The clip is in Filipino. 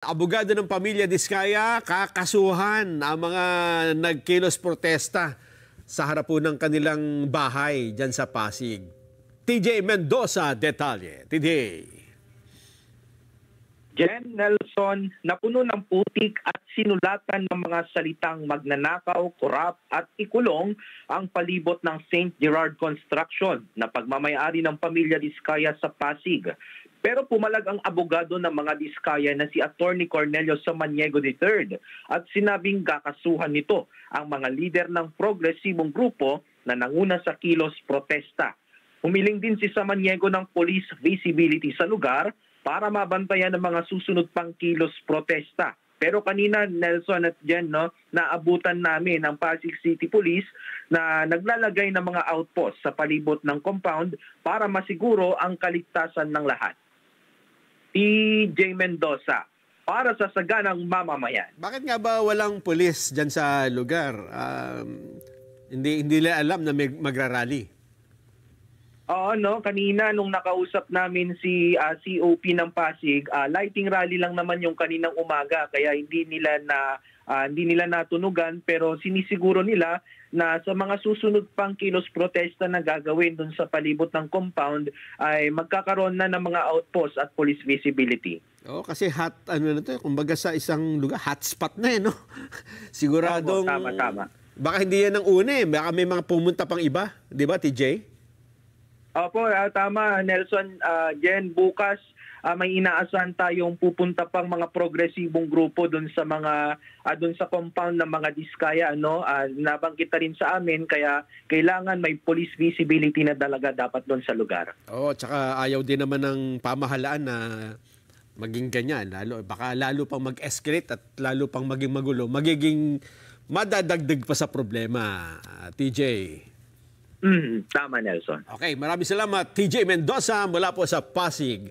Abogado ng pamilya Diskaya, kakasuhan ang mga nagkilos protesta sa harap po ng kanilang bahay dyan sa Pasig. TJ Mendoza, detalye. TJ. Jen Nelson, napuno ng putik at sinulatan ng mga salitang magnanakaw, korap at ikulong ang palibot ng St. Gerard Construction na pagmamayari ng pamilya Diskaya sa Pasig. Pero pumalag ang abogado ng mga Diskaya na si Attorney Cornelio Samaniego III at sinabing kakasuhan nito ang mga lider ng progresibong grupo na nanguna sa kilos protesta. Humiling din si Samaniego ng police visibility sa lugar para mabantayan ang mga susunod pang kilos protesta. Pero kanina, Nelson at Jen, naabutan namin ang Pasig City Police na naglalagay ng mga outpost sa palibot ng compound para masiguro ang kaligtasan ng lahat. TJ Mendoza, para sa saganang mamamayan. Bakit nga ba walang pulis dyan sa lugar? Hindi nila alam na magrarally. Oo, kanina nung nakausap namin si COP ng Pasig, lighting rally lang naman yung kaninang umaga kaya hindi nila natunugan, pero sinisiguro nila na sa mga susunod pang kilos protesta na gagawin dun sa palibot ng compound ay magkakaroon na ng mga outpost at police visibility. Oo, kasi kumbaga sa isang lugar, hotspot na no? Siguradong... Tama. Baka hindi yan ang una baka may mga pumunta pang iba, di ba TJ? Opo, tama Nelson. Jen, bukas may inaasahan tayong pupunta pang mga progresibong grupo doon sa compound ng mga Diskaya, nabanggit rin sa amin, kaya kailangan may police visibility na talaga dapat doon sa lugar. Oo, tsaka ayaw din naman ng pamahalaan na maging ganyan, baka lalo pang mag-escalate at lalo pang maging magulo, magiging madadagdag pa sa problema, TJ. Tama, Nelson. Okay, maraming salamat TJ Mendoza mula po sa Pasig.